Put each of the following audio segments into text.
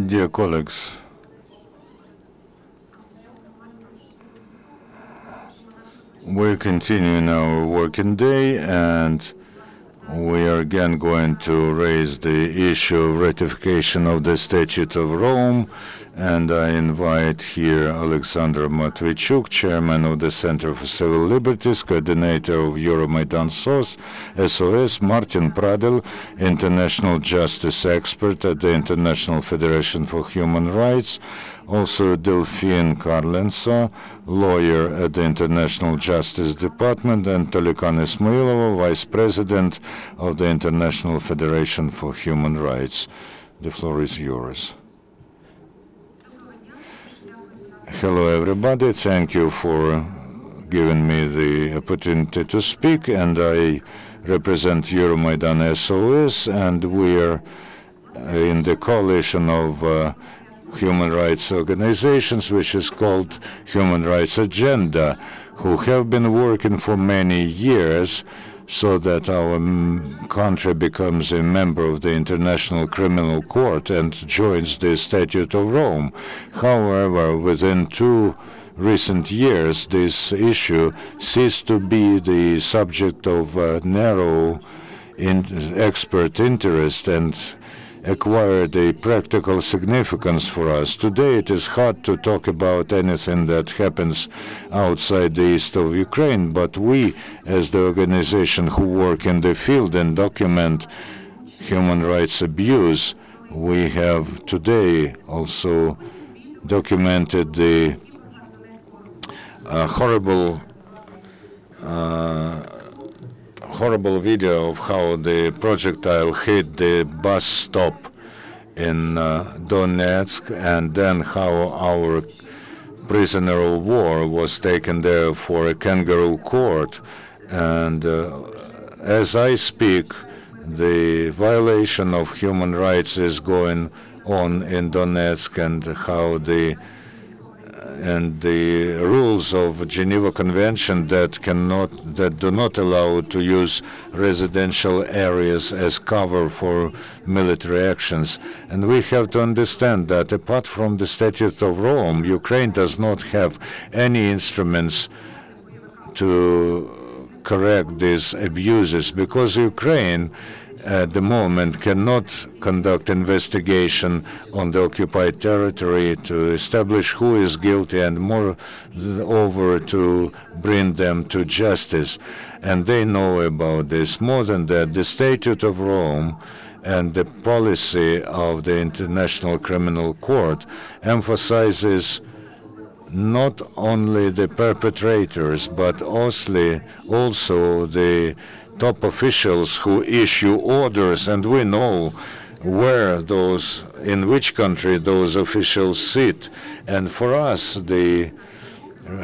Dear colleagues, we're continuing our working day, and we are again going to raise the issue of ratification of the Statute of Rome, and I invite here Oleksandra Matviychuk, Chairman of the Center for Civil Liberties, Coordinator of Euromaidan SOS, Martin Pradel, International Justice Expert at the International Federation for Human Rights, also Delfin Karlensa, lawyer at the International Justice Department, and Tolekan Ismailova, Vice President of the International Federation for Human Rights. The floor is yours. Hello, everybody. Thank you for giving me the opportunity to speak, and I represent Euromaidan SOS, and we are in the coalition of human rights organizations, which is called Human Rights Agenda, who have been working for many years so that our country becomes a member of the International Criminal Court and joins the Statute of Rome. However, within 2 recent years, this issue ceased to be the subject of narrow expert interest and acquired a practical significance for us. Today it is hard to talk about anything that happens outside the east of Ukraine, but we, as the organization who work in the field and document human rights abuse, we have today also documented the horrible video of how the projectile hit the bus stop in Donetsk, and then how our prisoner of war was taken there for a kangaroo court. And as I speak, the violation of human rights is going on in Donetsk, and how the rules of Geneva Convention that do not allow to use residential areas as cover for military actions. And we have to understand that apart from the Statute of Rome, Ukraine does not have any instruments to correct these abuses, because Ukraine at the moment cannot conduct investigation on the occupied territory to establish who is guilty, and moreover to bring them to justice. And they know about this. More than that, the Statute of Rome and the policy of the International Criminal Court emphasizes not only the perpetrators, but also the top officials who issue orders, and we know in which country those officials sit. And for us, the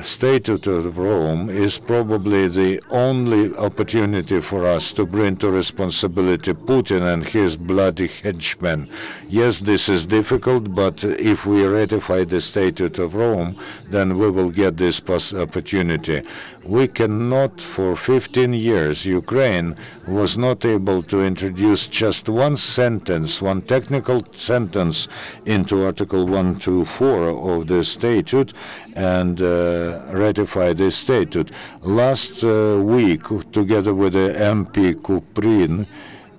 Statute of Rome is probably the only opportunity for us to bring to responsibility Putin and his bloody henchmen. Yes, this is difficult, but if we ratify the Statute of Rome, then we will get this opportunity. We cannot, for 15 years, Ukraine was not able to introduce just one technical sentence into Article 124 of the Statute and ratify the Statute. Last week, together with the MP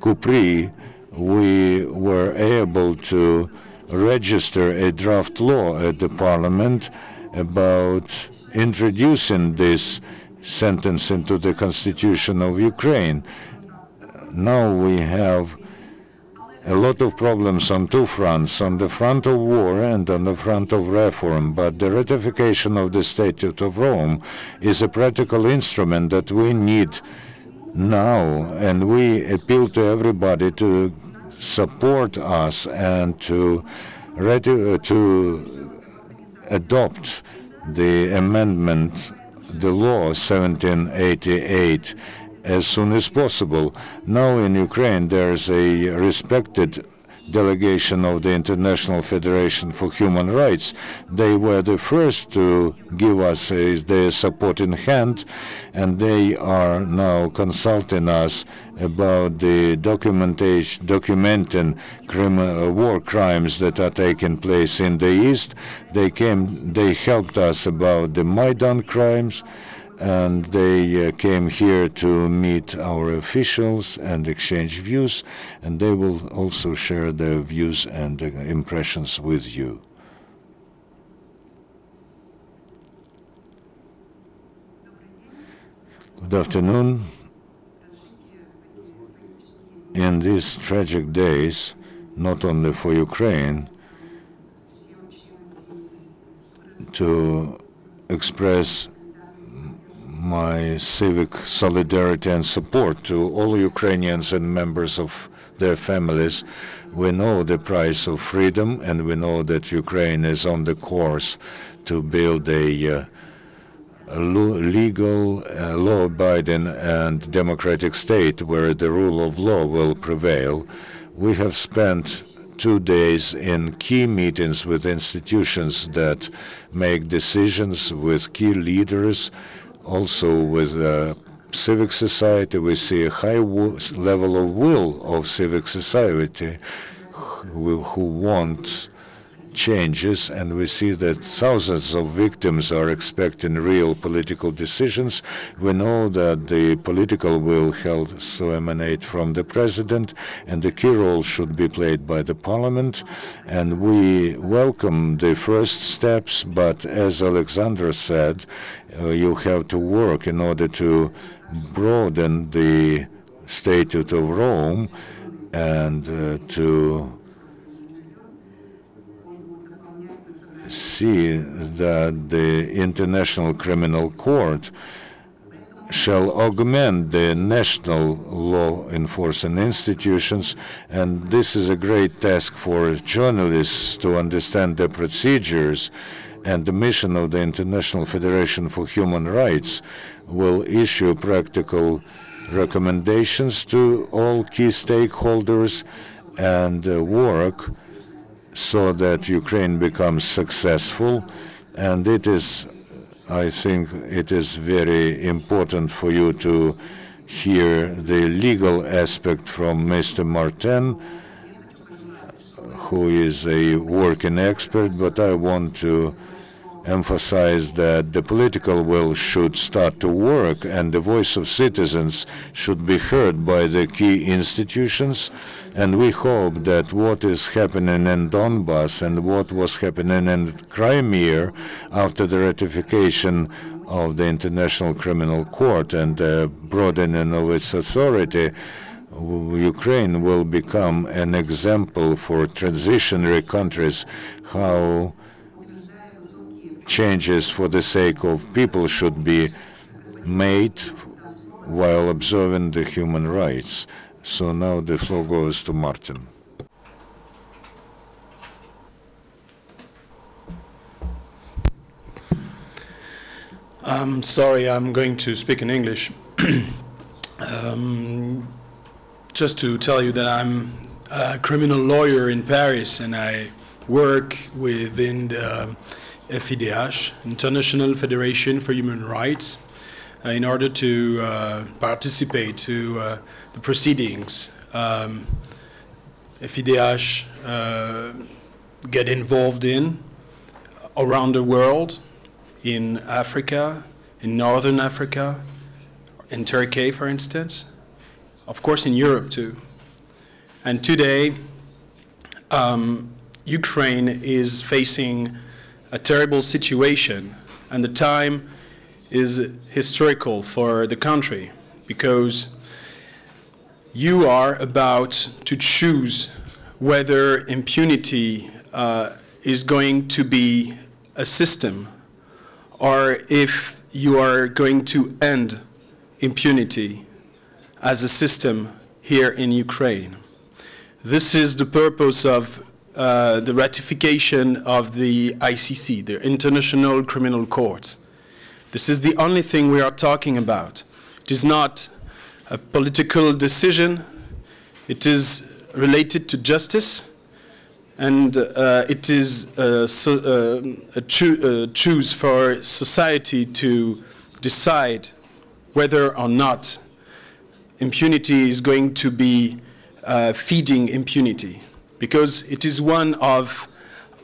Kupri, we were able to register a draft law at the Parliament about introducing this sentence into the Constitution of Ukraine. Now we have a lot of problems on 2 fronts, on the front of war and on the front of reform, but the ratification of the Statute of Rome is a practical instrument that we need now, and we appeal to everybody to support us and to adopt the amendment, the law 1788, as soon as possible. Now in Ukraine there is a respected delegation of the International Federation for Human Rights. They were the first to give us their support in hand, and they are now consulting us about the documenting war crimes that are taking place in the East. They helped us about the Maidan crimes, and they came here to meet our officials and exchange views, and they will also share their views and impressions with you. Good afternoon. In these tragic days, not only for Ukraine, to express my civic solidarity and support to all Ukrainians and members of their families. We know the price of freedom, and we know that Ukraine is on the course to build a legal, law-abiding and democratic state where the rule of law will prevail. We have spent 2 days in key meetings with institutions that make decisions, with key leaders, also with civic society. We see a high level of will of civic society who want changes, and we see that thousands of victims are expecting real political decisions. We know that the political will has to emanate from the president, and the key role should be played by the parliament. And we welcome the first steps, but as Oleksandra said, you have to work in order to broaden the Statute of Rome and to see that the International Criminal Court shall augment the national law enforcing institutions, and this is a great task for journalists to understand the procedures. And the mission of the International Federation for Human Rights will issue practical recommendations to all key stakeholders and work so that Ukraine becomes successful. And it is, I think, it is very important for you to hear the legal aspect from Mr. Martin, who is a working expert, but I want to emphasize that the political will should start to work, and the voice of citizens should be heard by the key institutions. And we hope that what is happening in Donbass and what was happening in Crimea after the ratification of the International Criminal Court and the broadening of its authority, Ukraine will become an example for transitionary countries how changes for the sake of people should be made while observing the human rights. So now the floor goes to Martin. I'm sorry, I'm going to speak in English. Just to tell you that I'm a criminal lawyer in Paris, and I work within the FIDH, International Federation for Human Rights, in order to participate to the proceedings. FIDH get involved in around the world, in Africa, in Northern Africa, in Turkey, for instance, of course in Europe too. And today, Ukraine is facing a terrible situation, and the time is historical for the country, because you are about to choose whether impunity is going to be a system, or if you are going to end impunity as a system here in Ukraine. This is the purpose of the ratification of the ICC, the International Criminal Court. This is the only thing we are talking about. It is not a political decision. It is related to justice, and it is a choose for society to decide whether or not impunity is going to be feeding impunity, because it is one of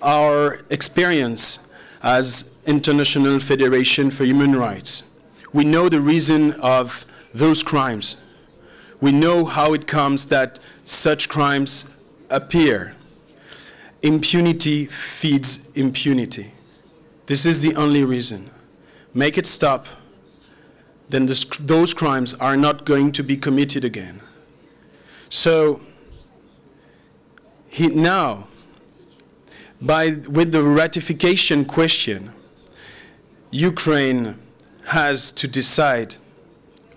our experience as International Federation for Human Rights. We know the reason of those crimes. We know how it comes that such crimes appear. Impunity feeds impunity. This is the only reason. Make it stop, then those crimes are not going to be committed again. So now, with the ratification question, Ukraine has to decide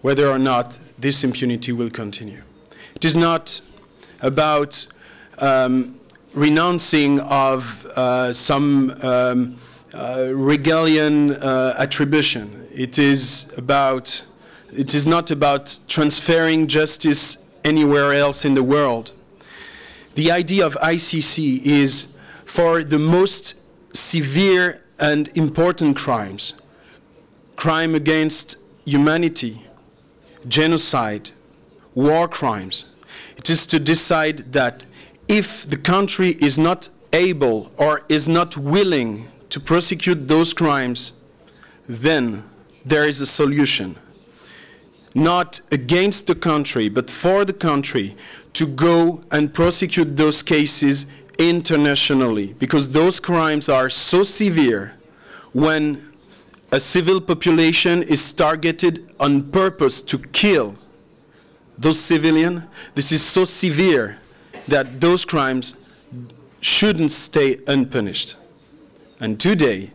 whether or not this impunity will continue. It is not about renouncing of some Hegelian attribution. It is not about transferring justice anywhere else in the world. The idea of ICC is for the most severe and important crimes, crime against humanity, genocide, war crimes. It is to decide that if the country is not able or is not willing to prosecute those crimes, then there is a solution. Not against the country, but for the country to go and prosecute those cases internationally, because those crimes are so severe. When a civil population is targeted on purpose to kill those civilians, this is so severe that those crimes shouldn't stay unpunished. And today,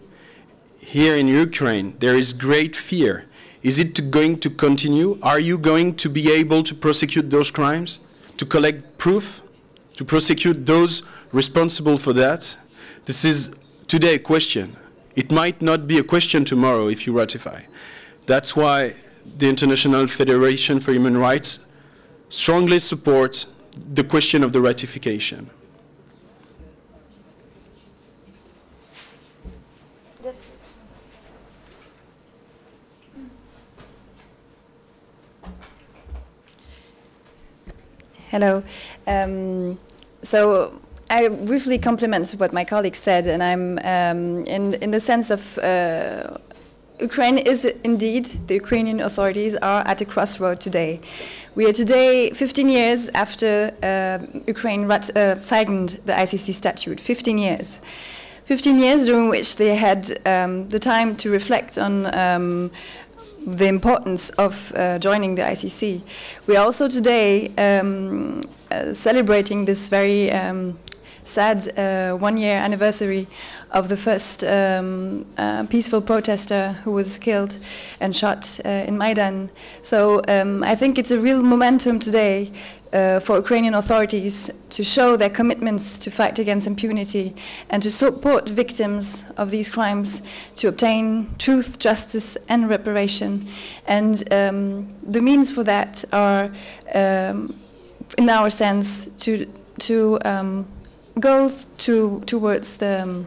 here in Ukraine, there is great fear. Is it going to continue? Are you going to be able to prosecute those crimes? To collect proof? To prosecute those responsible for that? This is today a question. It might not be a question tomorrow if you ratify. That's why the International Federation for Human Rights strongly supports the question of the ratification. Hello. So I briefly compliment what my colleague said, and I'm in the sense of Ukraine is indeed, the Ukrainian authorities are at a crossroad today. We are today 15 years after Ukraine signed the ICC statute, 15 years. 15 years during which they had the time to reflect on the importance of joining the ICC. We are also today celebrating this very sad one-year anniversary of the first peaceful protester who was killed and shot in Maidan. So I think it's a real momentum today for Ukrainian authorities to show their commitments to fight against impunity and to support victims of these crimes to obtain truth, justice and reparation. And the means for that are, in our sense, to go towards the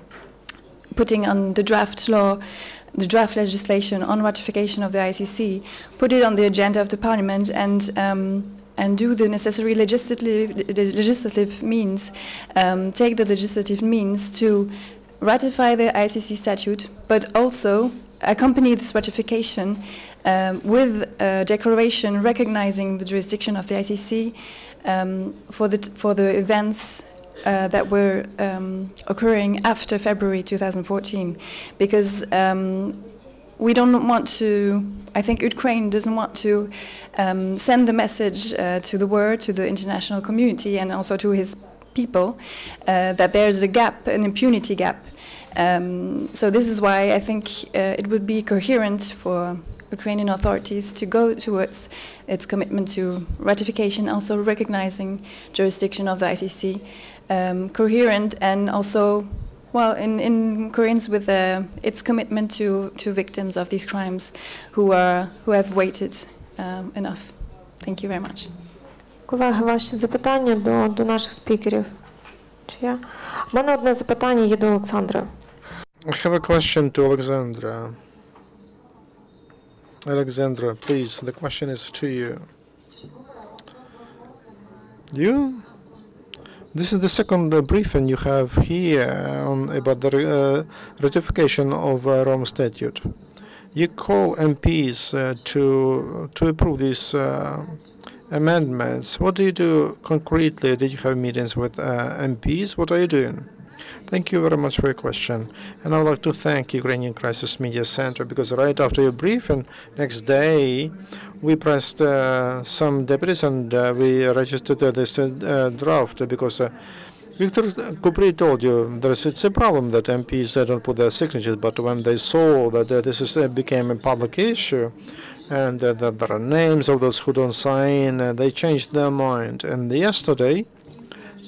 putting on the draft law, the draft legislation on ratification of the ICC, put it on the agenda of the Parliament, and do the necessary legislative means, take the legislative means to ratify the ICC statute, but also accompany this ratification with a declaration recognizing the jurisdiction of the ICC for the events that were occurring after February 2014, because we don't want to, I think Ukraine doesn't want to send the message to the world, to the international community, and also to his people, that there's a gap, an impunity gap. So this is why I think it would be coherent for Ukrainian authorities to go towards its commitment to ratification, also recognizing jurisdiction of the ICC, coherent and also, well, in coherence with its commitment to victims of these crimes who have waited enough. Thank you very much. Колеги, ваші запитання до наших спікерів. Чи є? У мене одне запитання є до Олександра. I have a question to Oleksandra. Oleksandra, please, the question is to you. This is the second briefing you have here about the ratification of Rome Statute. You call MPs to approve these amendments. What do you do concretely? Did you have meetings with MPs? What are you doing? Thank you very much for your question. And I would like to thank Ukrainian Crisis Media Center, because right after your briefing, next day, we pressed some deputies and we registered this draft, because Viktor Kupri told you it's a problem that MPs don't put their signatures, but when they saw that this became a public issue and that there are names of those who don't sign, they changed their mind. And yesterday,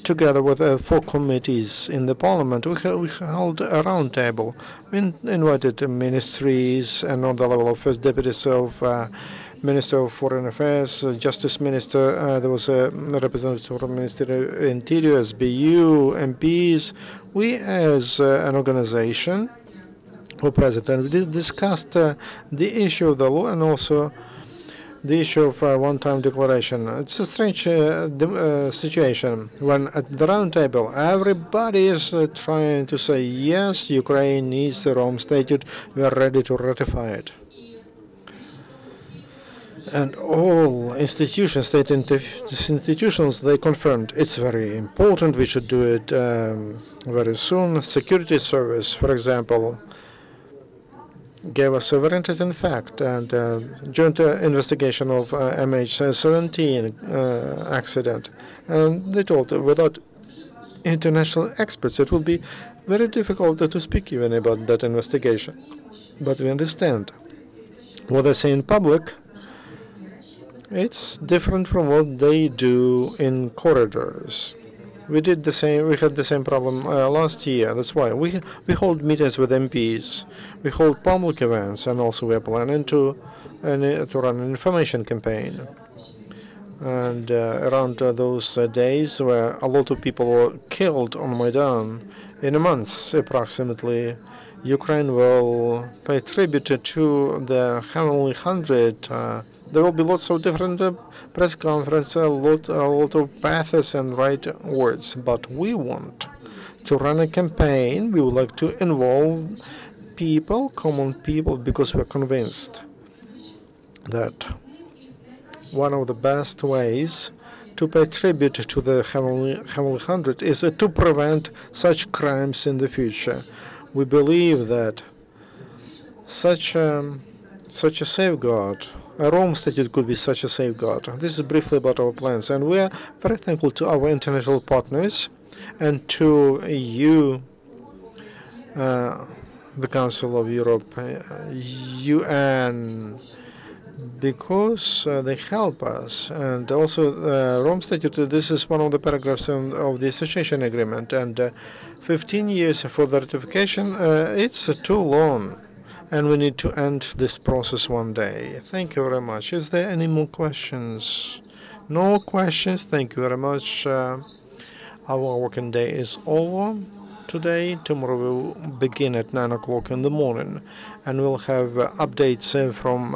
together with 4 committees in the parliament, we held a round table. We invited ministries and on the level of first deputies of Minister of Foreign Affairs, Justice Minister, there was a representative from Ministry of Interior, SBU, MPs. We as an organization were present, and we discussed the issue of the law and also the issue of one-time declaration. It's a strange situation when at the round table everybody is trying to say, yes, Ukraine needs the Rome Statute, we are ready to ratify it. And all institutions, state institutions, they confirmed it's very important, we should do it very soon. Security Service, for example, gave us a very interesting fact, and joint investigation of MH17 accident. And they told without international experts, it will be very difficult to speak even about that investigation. But we understand what they say in public. It's different from what they do in corridors. We did the same. We had the same problem last year. That's why we hold meetings with MPs. We hold public events, and also we are planning to run an information campaign. And around those days, where a lot of people were killed on Maidan, in a month approximately, Ukraine will pay tribute to the Heavenly 100. There will be lots of different press conferences, a lot of pathos and right words. But we want to run a campaign. We would like to involve people, common people, because we're convinced that one of the best ways to pay tribute to the Heavenly 100 is to prevent such crimes in the future. We believe that such a safeguard, a Rome Statute could be such a safeguard. This is briefly about our plans, and we are very thankful to our international partners and to you, the Council of Europe, UN, because they help us. And also, Rome Statute, this is one of the paragraphs of the association agreement, and 15 years for the ratification, it's too long. And we need to end this process one day. Thank you very much. Is there any more questions? No questions. Thank you very much. Our working day is over today. Tomorrow we'll begin at 9 o'clock in the morning, and we'll have updates from